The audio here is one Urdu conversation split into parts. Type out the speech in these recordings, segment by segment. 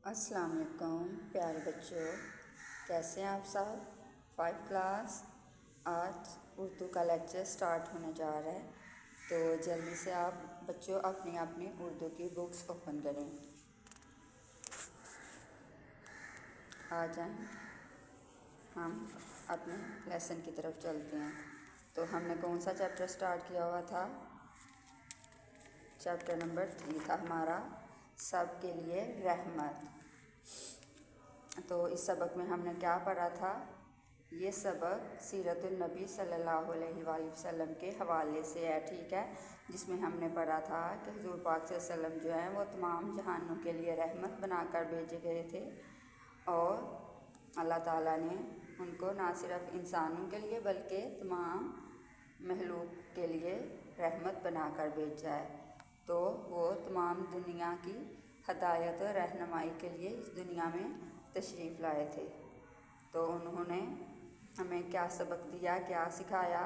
السلام علیکم پیارے بچوں، کیسے ہیں آپ سب؟ 5 کلاس آج اردو کا لیکچر سٹارٹ ہونے جا رہا ہے، تو جلدی سے آپ بچوں اپنی اردو کی بکس اوپن کریں۔ آ جائیں ہم اپنے لیسن کی طرف چلتے ہیں۔ تو ہم نے کون سا چیپٹر سٹارٹ کیا ہوا تھا؟ چیپٹر نمبر 3 تھا ہمارا، سب کے لیے رحمت۔ تو اس سبق میں ہم نے کیا پڑھا تھا؟ یہ سبق سیرت النبی صلی اللہ علیہ وآلہ وسلم کے حوالے سے ہے، ٹھیک ہے، جس میں ہم نے پڑھا تھا کہ حضور پاک صلی اللہ علیہ وسلم جو ہیں وہ تمام جہانوں کے لیے رحمت بنا کر بھیجے گئے تھے، اور اللہ تعالیٰ نے ان کو نہ صرف انسانوں کے لیے بلکہ تمام مخلوق کے لیے رحمت بنا کر بھیجا ہے۔ تو وہ تمام دنیا کی ہدایت و رہنمائی کے لیے اس دنیا میں تشریف لائے تھے۔ تو انہوں نے ہمیں کیا سبق دیا، کیا سکھایا،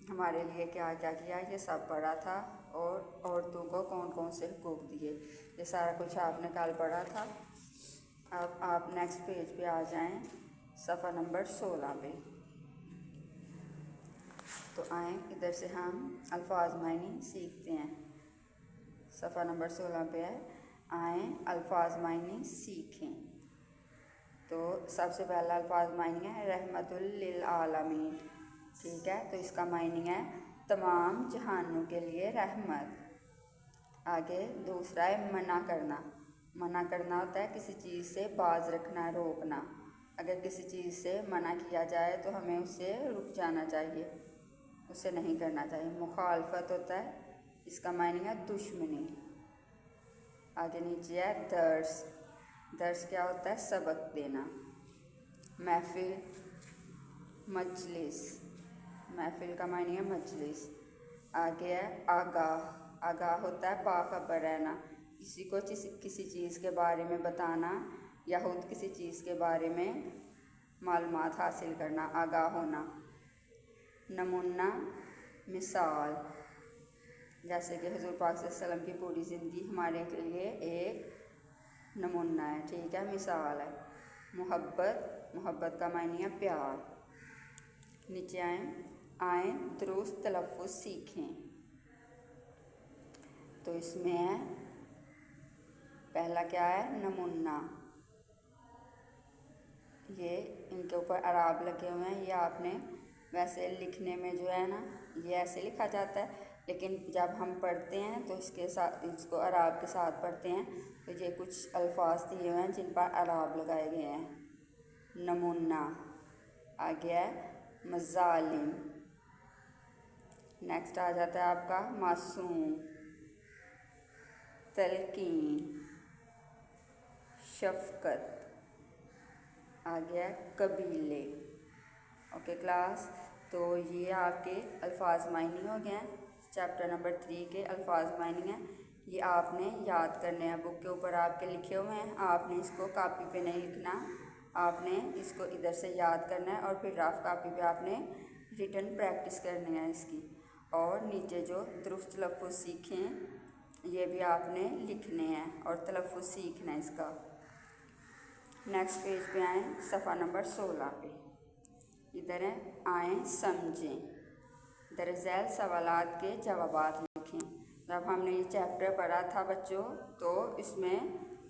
ہمارے لیے کیا کیا کیا، یہ سب پڑھا تھا، اور عورتوں کو کون کون سے حقوق دیے، یہ سارا کچھ آپ نے کل پڑھا تھا۔ اب آپ نیکسٹ پیج پہ آ جائیں، صفحہ نمبر 16 پہ۔ تو آئیں ادھر سے ہم الفاظ معنی سیکھتے ہیں۔ صفحہ نمبر 16 پہ ہے، آئیں الفاظ معنی سیکھیں۔ تو سب سے پہلا الفاظ معنی ہے رحمت للعالمین، ٹھیک ہے، تو اس کا معنی ہے تمام جہانوں کے لیے رحمت۔ آگے دوسرا ہے منع کرنا۔ منع کرنا ہوتا ہے کسی چیز سے باز رکھنا، روکنا۔ اگر کسی چیز سے منع کیا جائے تو ہمیں اس سے رک جانا چاہیے، اسے نہیں کرنا چاہیے۔ مخالفت ہوتا ہے، اس کا معنی ہے دشمنی۔ آگے نیچے ہے درس۔ درس کیا ہوتا ہے؟ سبق دینا۔ محفل، مجلس، محفل کا معنی ہے مجلس۔ آگے ہے آگاہ۔ آگاہ ہوتا ہے باخبر رہنا، کسی کو کسی چیز کے بارے میں بتانا یا خود کسی چیز کے بارے میں معلومات حاصل کرنا، آگاہ ہونا۔ نمونہ، مثال، جیسے کہ حضور پاک صلی اللہ علیہ وسلم کی پوری زندگی ہمارے کے لیے ایک نمونہ ہے، ٹھیک ہے، مثال ہے۔ محبت، محبت کا معنی ہے پیار۔ نیچے آئیں درست تلفظ سیکھیں۔ تو اس میں ہے پہلا کیا ہے؟ نمونہ۔ یہ ان کے اوپر اعراب لگے ہوئے ہیں، یہ آپ نے ویسے لکھنے میں جو ہے نا یہ ایسے لکھا جاتا ہے، لیکن جب ہم پڑھتے ہیں تو اس کے ساتھ، اس کو اعراب کے ساتھ پڑھتے ہیں، تو یہ کچھ الفاظ دیے ہوئے ہیں جن پر اعراب لگائے گئے ہیں۔ نمونہ، آگے ہے مظالم۔ نیکسٹ آ جاتا ہے آپ کا معصوم، تلقین، شفقت، آگے ہے قبیلے۔ اوکے کلاس، تو یہ آپ کے الفاظ معنی ہو گئے ہیں، چیپٹر نمبر 3 کے الفاظ معنی ہیں۔ یہ آپ نے یاد کرنے ہیں، بک کے اوپر آپ کے لکھے ہوئے ہیں، آپ نے اس کو کاپی پہ نہیں لکھنا، آپ نے اس کو ادھر سے یاد کرنا ہے، اور پھر رف کاپی پہ آپ نے ریٹن پریکٹس کرنی ہے اس کی۔ اور نیچے جو درست تلفظ سیکھیں یہ بھی آپ نے لکھنے ہیں اور تلفظ سیکھنا ہے اس کا۔ نیکسٹ پیج پہ آئیں، صفحہ نمبر 16 پہ، ادھر ہے آئیں سمجھیں، درج ذیل سوالات کے جوابات لکھیں۔ جب ہم نے یہ چیپٹر پڑھا تھا بچوں تو اس میں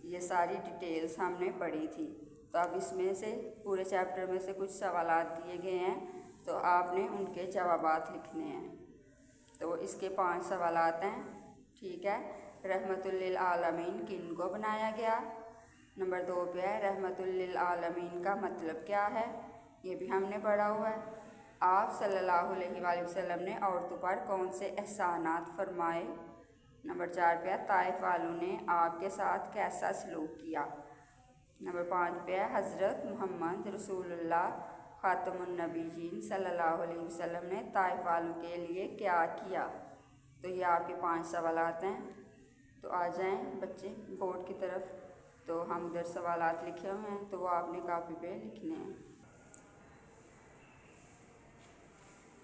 یہ ساری ڈیٹیلز ہم نے پڑھی تھی، تو اب اس میں سے پورے چیپٹر میں سے کچھ سوالات دیے گئے ہیں، تو آپ نے ان کے جوابات لکھنے ہیں۔ تو اس کے 5 سوالات ہیں، ٹھیک ہے۔ رحمت للعالمین کن کو بنایا گیا؟ نمبر 2 پہ ہے رحمت للعالمین کا مطلب کیا ہے؟ یہ بھی ہم نے پڑھا ہوا ہے۔ آپ صلی اللہ علیہ وآلہ وسلم نے عورتوں پر کون سے احسانات فرمائے؟ نمبر 4 پہ ہے طائف والوں نے آپ کے ساتھ کیسا سلوک کیا؟ نمبر 5 پہ ہے حضرت محمد رسول اللہ خاتم النبیین صلی اللہ علیہ وسلم نے طائف والوں کے لیے کیا کیا؟ تو یہ آپ کے 5 سوالات ہیں۔ تو آ جائیں بچے بورڈ کی طرف، تو ہم ادھر سوالات لکھے ہوئے ہیں تو وہ آپ نے کاپی پہ لکھنے ہیں۔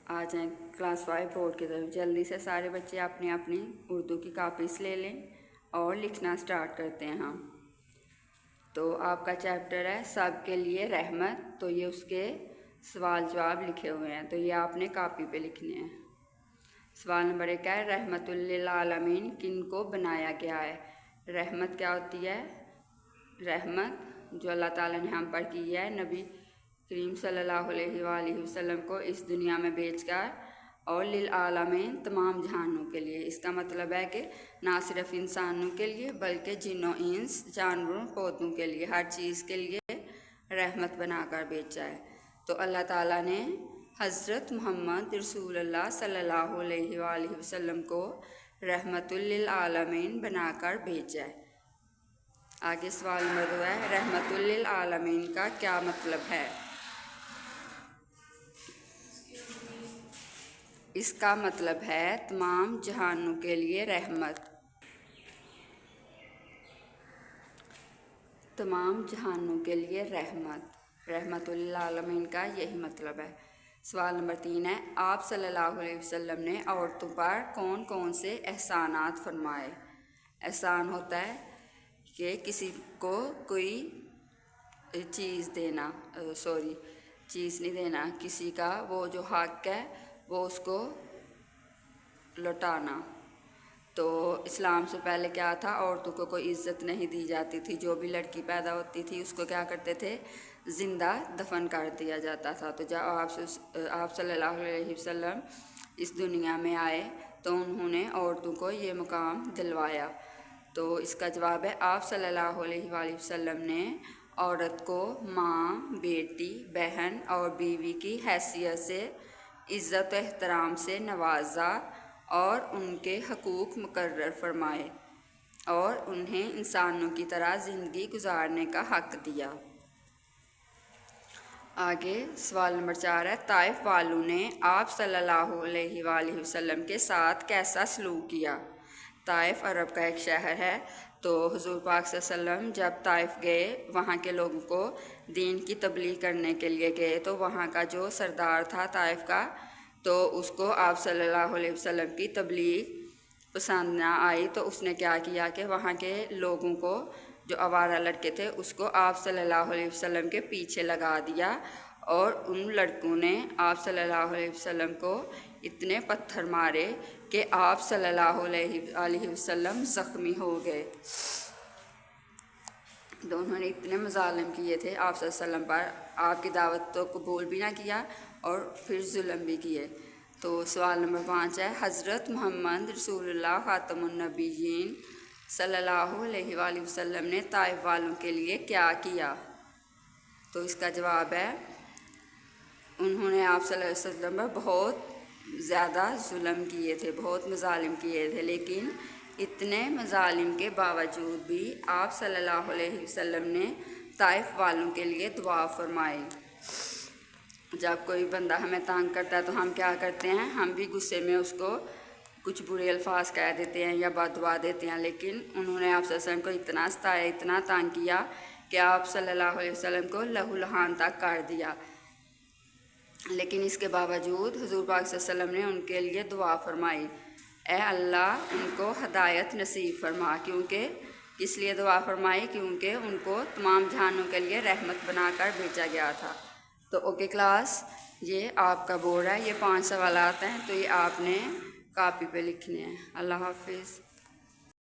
آ جائیں کلاس 5 بورڈ کی طرف، جلدی سے سارے بچے اپنی اپنی اردو کی کاپیز لے لیں اور لکھنا سٹارٹ کرتے ہیں ہم۔ تو آپ کا چیپٹر ہے سب کے لیے رحمت، تو یہ اس کے سوال جواب لکھے ہوئے ہیں، تو یہ آپ نے کاپی پہ لکھنے ہیں۔ سوال نمبر 1 ہے رحمت للعالمین کن کو بنایا گیا ہے؟ رحمت کیا ہوتی ہے؟ رحمت جو اللہ تعالیٰ نے ہم پر کی ہے، نبی کریم صلی اللہ علیہ وآلہ وسلم کو اس دنیا میں بھیج کر، اور للعالمین تمام جہانوں کے لیے۔ اس کا مطلب ہے کہ نہ صرف انسانوں کے لیے بلکہ جنوں انس، جانوروں، پودوں کے لیے، ہر چیز کے لیے رحمت بنا کر بھیجا ہے۔ تو اللہ تعالیٰ نے حضرت محمد رسول اللہ صلی اللہ علیہ وآلہ وسلم کو رحمت للعالمین بنا کر بھیجا ہے۔ آگے سوال نمبر 2 ہے رحمت للعالمین کا کیا مطلب ہے؟ اس کا مطلب ہے تمام جہانوں کے لیے رحمت۔ تمام جہانوں کے لیے رحمت، رحمت للعالمین کا یہی مطلب ہے۔ سوال نمبر 3 ہے آپ صلی اللہ علیہ وسلم نے عورتوں پر کون کون سے احسانات فرمائے؟ احسان ہوتا ہے کہ کسی کو کوئی چیز دینا، چیز نہیں دینا، کسی کا وہ جو حق ہے وہ اس کو لوٹانا۔ تو اسلام سے پہلے کیا تھا، عورتوں کو کوئی عزت نہیں دی جاتی تھی، جو بھی لڑکی پیدا ہوتی تھی اس کو کیا کرتے تھے، زندہ دفن کر دیا جاتا تھا۔ تو جب آپ صلی اللہ علیہ وسلم اس دنیا میں آئے تو انہوں نے عورتوں کو یہ مقام دلوایا۔ تو اس کا جواب ہے آپ صلی اللہ علیہ وآلہ وسلم نے عورت کو ماں، بیٹی، بہن اور بیوی کی حیثیت سے عزت و احترام سے نوازا اور ان کے حقوق مقرر فرمائے اور انہیں انسانوں کی طرح زندگی گزارنے کا حق دیا۔ آگے سوال نمبر 4 ہے طائف والوں نے آپ صلی اللہ علیہ وآلہ وسلم کے ساتھ کیسا سلوک کیا؟ طائف عرب کا ایک شہر ہے، تو حضور پاک صلی اللہ علیہ وسلم جب طائف گئے، وہاں کے لوگوں کو دین کی تبلیغ کرنے کے لیے گئے، تو وہاں کا جو سردار تھا طائف کا، تو اس کو آپ صلی اللہ علیہ وسلم کی تبلیغ پسند نہ آئی، تو اس نے کیا کیا کہ وہاں کے لوگوں کو، جو آوارہ لڑکے تھے، اس کو آپ صلی اللہ علیہ وسلم کے پیچھے لگا دیا، اور ان لڑکوں نے آپ صلی اللہ علیہ وسلم کو اتنے پتھر مارے کہ آپ صلی اللہ علیہ وسلم زخمی ہو گئے۔ تو انہوں نے اتنے مظالم کیے تھے آپ صلی اللہ علیہ وسلم پر، آپ کی دعوت تو قبول بھی نہ کیا اور پھر ظلم بھی کیے۔ تو سوال نمبر 5 ہے حضرت محمد رسول اللہ خاتم النبیین صلی اللہ علیہ وآلہ وسلم نے طائف والوں کے لیے کیا کیا؟ تو اس کا جواب ہے انہوں نے آپ صلی اللہ علیہ وسلم پر بہت زیادہ ظلم کیے تھے، بہت مظالم کیے تھے، لیکن اتنے مظالم کے باوجود بھی آپ صلی اللہ علیہ وسلم نے طائف والوں کے لیے دعا فرمائی۔ جب کوئی بندہ ہمیں تنگ کرتا ہے تو ہم کیا کرتے ہیں، ہم بھی غصے میں اس کو کچھ برے الفاظ کہہ دیتے ہیں یا بد دعا دیتے ہیں، لیکن انہوں نے آپ صلی اللہ علیہ وسلم کو اتنا ستایا، اتنا تنگ کیا کہ آپ صلی اللہ علیہ وسلم کو لہو لہان تک کر دیا، لیکن اس کے باوجود حضور پاک صلی اللہ علیہ وسلم نے ان کے لیے دعا فرمائی، اے اللہ ان کو ہدایت نصیب فرما، کیونکہ اس لیے دعا فرمائی کیونکہ ان کو تمام جہانوں کے لیے رحمت بنا کر بھیجا گیا تھا۔ تو اوکے کلاس، یہ آپ کا بورڈ ہے، یہ 5 سوالات ہیں، تو یہ آپ نے کاپی پہ لکھنے ہیں۔ اللہ حافظ۔